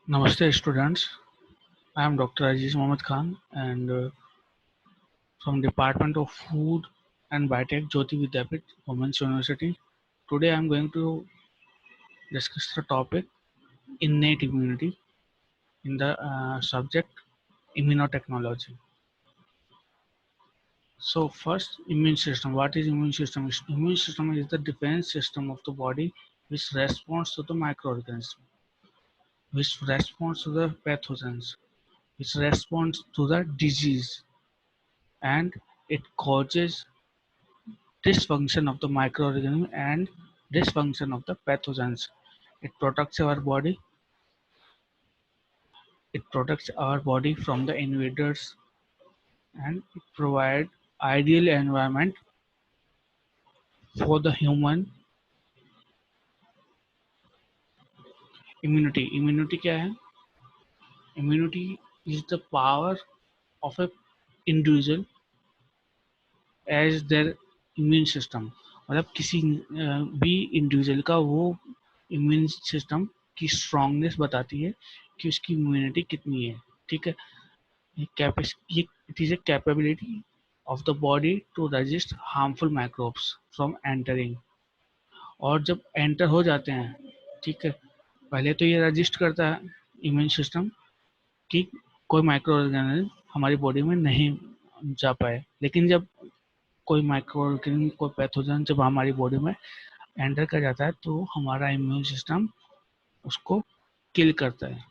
Namaste students, I am Dr. Aziz Mohammad Khan and from Department of Food and Biotech, Jyoti Vidyapit, Women's University. Today I am going to discuss the topic innate immunity in the subject immunotechnology. So first, immune system. What is immune system? Immune system is the defense system of the body which responds to the microorganism, which responds to the pathogens, which responds to the disease, and it causes dysfunction of the microorganism and dysfunction of the pathogens. It protects our body. It protects our body from the invaders and it provides ideal environment for the human immunity. Immunity क्या है? Immunity is the power of a individual as their immune system. मतलब किसी भी individual का वो immune system की strongness बताती है कि उसकी इम्यूनिटी कितनी है. ठीक है. It is a capability of the body to resist harmful microbes from entering. और जब एंटर हो जाते हैं, ठीक है, पहले तो ये रजिस्ट करता है इम्यून सिस्टम कि कोई माइक्रो ऑर्गेनिज्म हमारी बॉडी में नहीं जा पाए. लेकिन जब कोई माइक्रो ऑर्गेनिज्म, कोई पैथोजन जब हमारी बॉडी में एंटर कर जाता है तो हमारा इम्यून सिस्टम उसको किल करता है.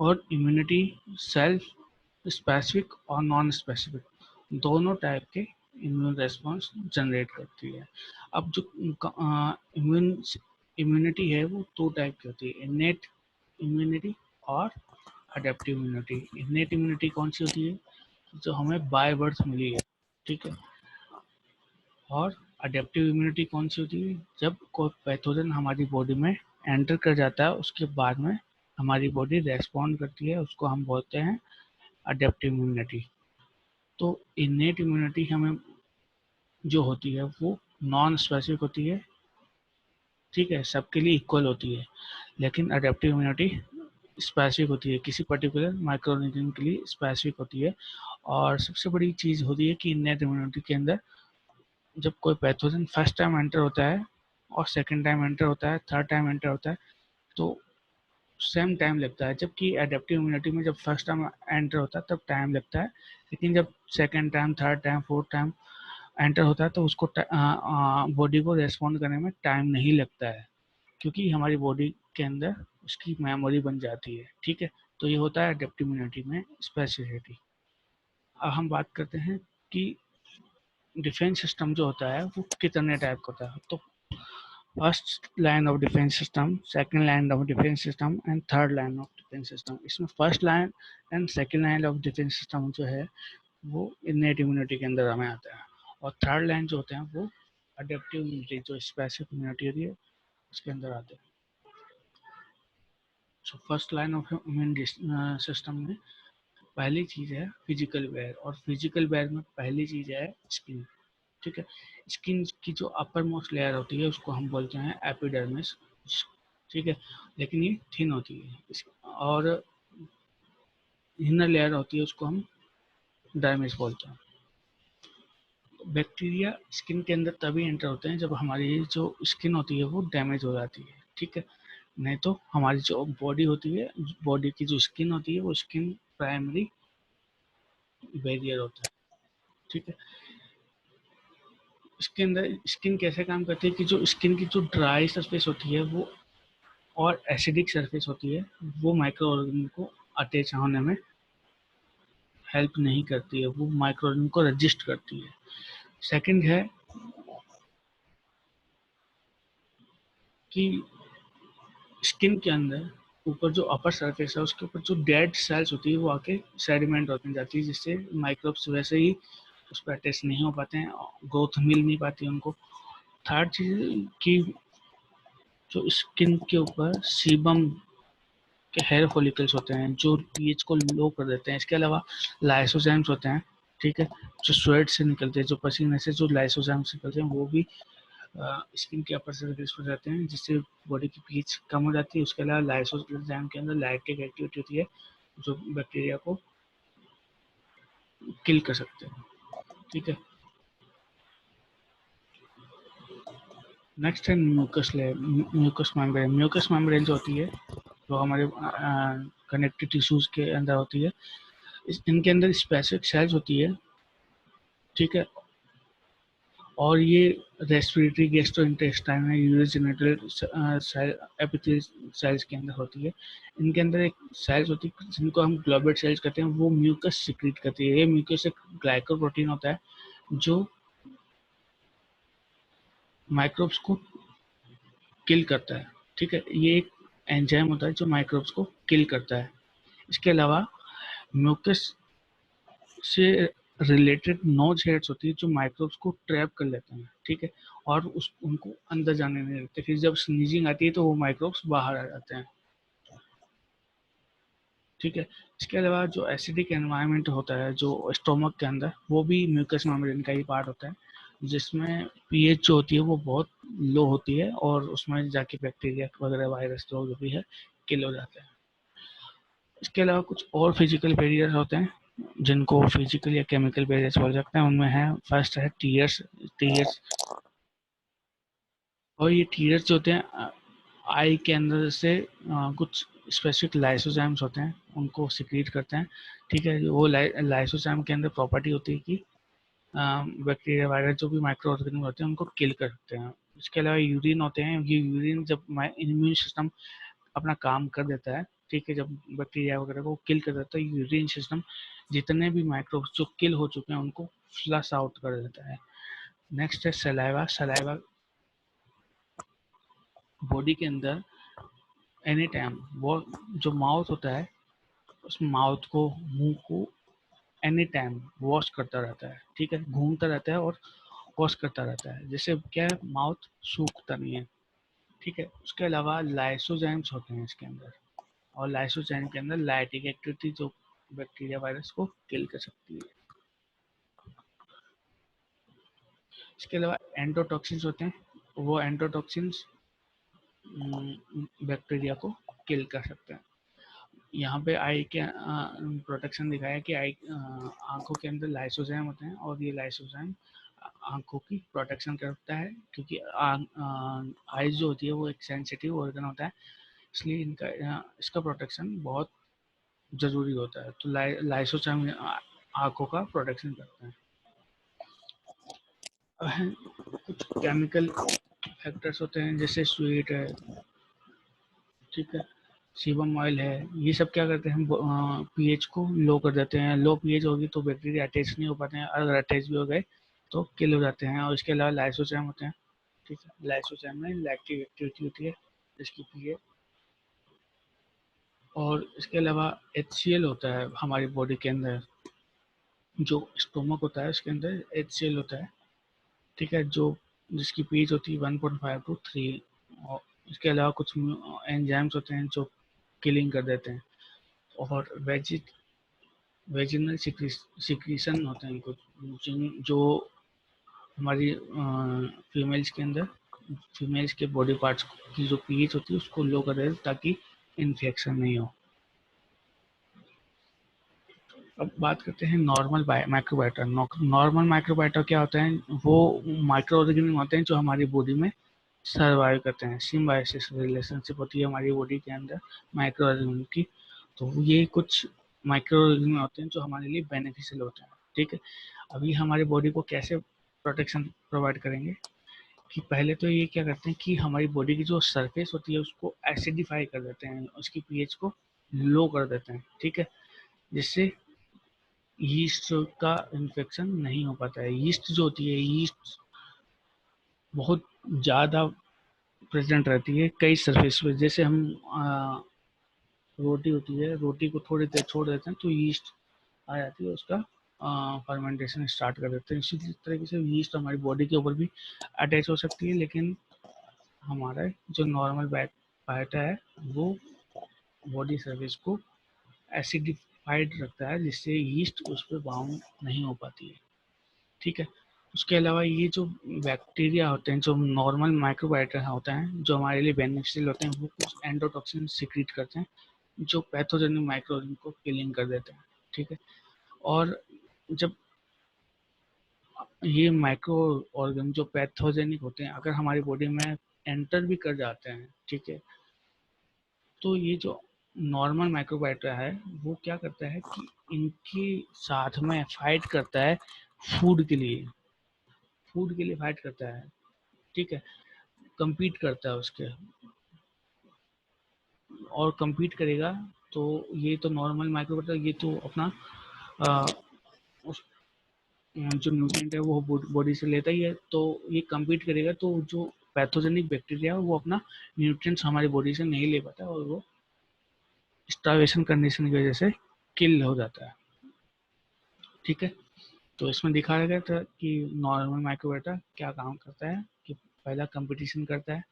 और इम्यूनिटी सेल्फ स्पेसिफिक और नॉन स्पेसिफिक दोनों टाइप के इम्यून रेस्पॉन्स जनरेट करती है. अब जो इम्यूनिटी है वो दो टाइप की होती है, इनेट इम्यूनिटी और अडेप्टिव इम्यूनिटी. इनेट इम्यूनिटी कौन सी होती है? जो हमें बाय बर्थ मिली है. ठीक है. और अडेप्टिव इम्यूनिटी कौन सी होती है? जब कोई पैथोजन हमारी बॉडी में एंटर कर जाता है उसके बाद में हमारी बॉडी रेस्पॉन्ड करती है, उसको हम बोलते हैं अडेप्टिव इम्यूनिटी. तो इनेट इम्यूनिटी हमें जो होती है वो नॉन स्पेसिफिक होती है. ठीक है, सबके लिए इक्वल होती है. लेकिन अडेप्टिव इम्यूनिटी स्पेसिफिक होती है, किसी पर्टिकुलर माइक्रोऑर्गेनिज्म के लिए स्पेसिफिक होती है. और सबसे बड़ी चीज़ होती है कि इनेट इम्यूनिटी के अंदर जब कोई पैथोजन फर्स्ट टाइम एंटर होता है और सेकेंड टाइम एंटर होता है, थर्ड टाइम एंटर होता है, तो सेम टाइम लगता है. जबकि एडेप्टिव इम्यूनिटी में जब फर्स्ट टाइम एंटर होता है तब टाइम लगता है, लेकिन जब second time, third time, fourth time enter होता है तो उसको बॉडी को रेस्पॉन्ड करने में टाइम नहीं लगता है, क्योंकि हमारी बॉडी के अंदर उसकी मेमोरी बन जाती है. ठीक है. तो ये होता है एडेप्टिव इम्यूनिटी में स्पेसिफिसिटी. अब हम बात करते हैं कि डिफेंस सिस्टम जो होता है वो कितने टाइप का होता है. तो first line of defence system, second line of defence system and third line of defence system. इसमें first line and second line of defence system जो है वो इनेट इम्यूनिटी के अंदर हमें आता है. और थर्ड लाइन जो होते हैं वो अडेप्टिव इम्यूनिटी, जो स्पेसिफिक इम्यूनिटी होती है, उसके अंदर आते हैं. So first line of immune system में पहली चीज है फिजिकल वेयर. और फिजिकल वेयर में पहली चीज है स्किन. ठीक है. स्किन की जो अपर मोस्ट लेयर होती है उसको हम बोलते हैं एपिडर्मिस. ठीक है. लेकिन ये थिन होती है. और इनर लेयर होती है उसको हम डर्मिस बोलते हैं. बैक्टीरिया स्किन के अंदर तभी एंटर होते हैं जब हमारी जो स्किन होती है वो डैमेज हो जाती है. ठीक है. नहीं तो हमारी जो बॉडी होती है, बॉडी की जो स्किन होती है वो स्किन प्राइमरी बैरियर होता है. ठीक है. इसके अंदर स्किन कैसे काम करती है कि जो स्किन की जो ड्राई सरफेस होती है वो और एसिडिक सरफेस होती है वो माइक्रो ऑर्गेनिज्म को अटैच होने में हेल्प नहीं करती है, वो माइक्रो ऑर्गेनिज्म को रजिस्ट करती है. सेकंड है कि स्किन के अंदर ऊपर जो अपर सरफेस है उसके ऊपर जो डेड सेल्स होती है वो आके सेडिमेंट होने जाती है, जिससे माइक्रोब्स वैसे ही उस पर अटैच नहीं हो पाते हैं, ग्रोथ मिल नहीं पाती उनको. थर्ड चीज की जो स्किन के ऊपर सीबम के हेयर फॉलिकल्स होते हैं जो पीएच को लो कर देते हैं. इसके अलावा लाइसोजाइम्स होते हैं. ठीक है. जो स्वेट से निकलते हैं, जो पसीने से जो लाइसोजाइम्स निकलते हैं वो भी स्किन के अपर सरफेस पर जाते हैं जिससे बॉडी की पीच कम हो जाती है। उसके अलावा लाइसोजाइम के अंदर लैक्टिक एक्टिविटी होती है जो बैक्टीरिया को किल कर सकते हैं। ठीक है, नेक्स्ट है mucus layer, mucus membrane. Mucus membrane जो होती है जो हमारे कनेक्टिव टिश्यूज के अंदर होती है, इनके अंदर स्पेसिफिक सेल्स होती है। ठीक है, और ये respiratory, gastrointestinal, urogenital epithelial cells के अंदर होती है। इनके अंदर एक सेल्स होती है जिनको हम ग्लोबुलर सेल्स कहते हैं, वो म्यूकस सिक्रीट करती है। ये म्यूकस एक ग्लाइकोप्रोटीन होता है जो माइक्रोब्स को किल करता है। ठीक है, ये एक एंजाइम होता है जो माइक्रोब्स को किल करता है। इसके अलावा म्यूकस से रिलेटेड नोज हेड्स होती है जो माइक्रोब्स को ट्रैप कर लेते हैं। ठीक है, और उस उनको अंदर जाने नहीं देते। फिर जब स्नीजिंग आती है तो वो माइक्रोब्स बाहर आ जाते हैं। ठीक है, इसके अलावा जो एसिडिक एनवायरनमेंट होता है जो स्टोमक के अंदर, वो भी म्यूकस मेम्ब्रेन का ही पार्ट होता है, जिसमें पीएच जो होती है वो बहुत लो होती है और उसमें जाके बैक्टीरिया वगैरह, वायरस जो भी है, किल हो जाते हैं। इसके अलावा कुछ और फिजिकल बैरियर्स होते हैं जिनको फिजिकल या केमिकल बैरियर्स बोल सकते हैं। उनमें है, फर्स्ट है टीयर्स। टीयर्स, और ये टीयर्स जो होते हैं आई के अंदर से कुछ स्पेसिफिक लाइसोजाइम्स होते हैं, उनको सिक्रीट करते हैं। ठीक है, वो लाइसोजाइम के अंदर प्रॉपर्टी होती है कि बैक्टीरिया, वायरस, जो भी माइक्रो ऑर्गेनिज्म होते हैं उनको किल कर सकते हैं। इसके अलावा यूरिन होते हैं। ये यूरिन जब इम्यून सिस्टम अपना काम कर देता है, ठीक है, जब बैक्टीरिया वगैरह को किल कर देता है, यूरिन सिस्टम जितने भी माइक्रोब्स जो किल हो चुके हैं उनको फ्लश आउट कर देता है। नेक्स्ट है सलाइवा। सलाइवा बॉडी के अंदर एनी टाइम, वो जो माउथ होता है उस माउथ को, मुंह को एनी टाइम वॉश करता रहता है। ठीक है, घूमता रहता है और वॉश करता रहता है, जिससे क्या है, माउथ सूखता नहीं है। ठीक है, उसके अलावा लाइसोजाइम्स होते हैं इसके अंदर, और लाइसोजाइम के अंदर लाइटिक एक्टिविटी जो बैक्टीरिया, वायरस को किल कर सकती है। इसके अलावा एंडोटॉक्सिन्स होते हैं। वो एंडोटॉक्सिन्स बैक्टीरिया को किल कर सकते हैं। यहाँ पे आई के प्रोटेक्शन दिखाया कि आई आंखों के अंदर लाइसोजाइम होते हैं और ये लाइसोजाइम आंखों की प्रोटेक्शन करता है, क्योंकि आईज जो होती है वो एक सेंसिटिव ऑर्गन होता है, इसलिए इनका इसका प्रोटेक्शन बहुत जरूरी होता है। तो लाइसोजाइम आंखों का प्रोटेक्शन करता है। कुछ केमिकल फैक्टर्स होते हैं जैसे स्वीट है, ठीक है, सीबम ऑयल है, ये सब क्या करते हैं, हम पीएच को लो कर देते हैं। लो पीएच होगी तो बैक्टीरिया अटैच नहीं हो पाते हैं, अगर अटैच भी हो गए तो किल हो जाते हैं। और इसके अलावा लाइसोजाइम होते हैं। ठीक है, लाइसोजाइम में लैक्टिक एक्टिविटी होती है जिसकी पीएच, और इसके अलावा HCl होता है हमारी बॉडी के अंदर। जो स्टोमक होता है उसके अंदर HCl होता है। ठीक है, जो जिसकी पीएच होती है 1.5 to 3। और इसके अलावा कुछ एंजाइम्स होते हैं जो किलिंग कर देते हैं। और वेजिनल सिक्रीशन होते हैं कुछ जो हमारी फीमेल्स के अंदर, फीमेल्स के बॉडी पार्ट्स की जो पीएच होती है उसको लो कर देते हैं ताकि इन्फेक्शन नहीं हो। अब बात करते हैं नॉर्मल माइक्रोबायोटा। नॉर्मल माइक्रोबायोटा क्या होता है, वो माइक्रो ऑर्गेनिज्म होते हैं जो हमारी बॉडी में सर्वाइव करते हैं। सिम्बायोसिस रिलेशनशिप होती है हमारी बॉडी के अंदर माइक्रो ऑर्गेनिज्म की। तो ये कुछ माइक्रो ऑर्गेनिज्म होते हैं जो हमारे लिए बेनिफिशियल होते हैं। ठीक है, अभी हमारी बॉडी को कैसे प्रोटेक्शन प्रोवाइड करेंगे, कि पहले तो ये क्या करते हैं कि हमारी बॉडी की जो सरफेस होती है उसको एसिडिफाई कर देते हैं, उसकी पीएच को लो कर देते हैं। ठीक है, जिससे यीस्ट का इन्फेक्शन नहीं हो पाता है। यीस्ट जो होती है, यीस्ट बहुत ज़्यादा प्रेजेंट रहती है कई सरफेस पे। जैसे हम रोटी होती है, रोटी को थोड़ी देर छोड़ देते हैं तो यीस्ट आ जाती है, उसका फर्मेंटेशन स्टार्ट कर देते हैं। इसी तरीके से यीस्ट हमारी बॉडी के ऊपर भी अटैच हो सकती है, लेकिन हमारा जो नॉर्मल बायोटा है वो बॉडी सरफेस को एसिडिफाइड रखता है, जिससे यीस्ट उस पर बाउंड नहीं हो पाती है। ठीक है, उसके अलावा ये जो बैक्टीरिया होते हैं, जो नॉर्मल माइक्रोबायोटा होते हैं, जो हमारे लिए बेनिफिशियल होते हैं, वो कुछ एंडोटॉक्सिन सिक्रीट करते हैं जो पैथोजेनिक माइक्रोऑर्गेनिज्म को किलिंग कर देते हैं। ठीक है। और जब ये माइक्रो ऑर्गन जो पैथोजेनिक होते हैं अगर हमारी बॉडी में एंटर भी कर जाते हैं, ठीक है, तो ये जो नॉर्मल माइक्रोबायोटा है वो क्या करता है कि इनके साथ में फाइट करता है फूड के लिए, फूड के लिए फाइट करता है। ठीक है, compete करता है उसके, और compete करेगा तो ये तो नॉर्मल माइक्रोबायोटा ये तो अपना आ, उस जो न्यूट्रिएंट है वो बॉडी से लेता ही है, तो ये compete करेगा तो जो पैथोजेनिक बैक्टीरिया है वो अपना न्यूट्रिएंट्स हमारी बॉडी से नहीं ले पाता और वो स्टार्वेशन कंडीशन की वजह से किल हो जाता है। ठीक है, तो इसमें दिखाया गया था कि नॉर्मल माइक्रोबायोटा क्या काम करता है कि पहला कंपटीशन करता है,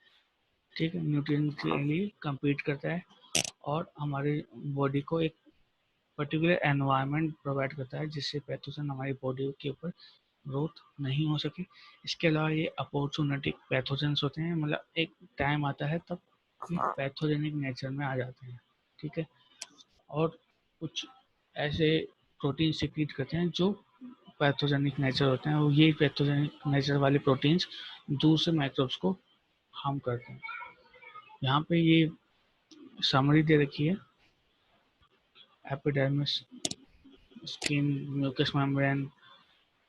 ठीक है, न्यूट्रिएंट के लिए compete करता है और हमारे बॉडी को एक पर्टिकुलर एनवायरनमेंट प्रोवाइड करता है जिससे पैथोजन हमारी बॉडी के ऊपर ग्रोथ नहीं हो सके। इसके अलावा ये अपॉर्चुनिटिक पैथोजेंस होते हैं, मतलब एक टाइम आता है तब ये पैथोजेनिक नेचर में आ जाते हैं। ठीक है, और कुछ ऐसे प्रोटीन सिक्रीट करते हैं जो पैथोजेनिक नेचर होते हैं, और ये पैथोजेनिक नेचर वाले प्रोटीन्स दूसरे माइक्रोब्स को हार्म करते हैं। यहाँ पे ये समरी दे रखी है, epidermis, skin, mucus membrane,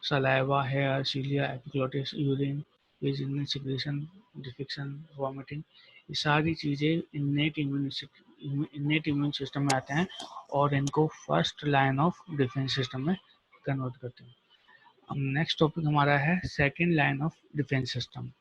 saliva, hair, cilia, epiglottis, urine, vaginal secretion, defecation, vomiting, ये सारी चीज़ें इन्नेट इम्यून सिस्टम में आते हैं और इनको first line of defence system में कन्वर्ट करते हैं। अब नेक्स्ट टॉपिक हमारा है second line of defence system.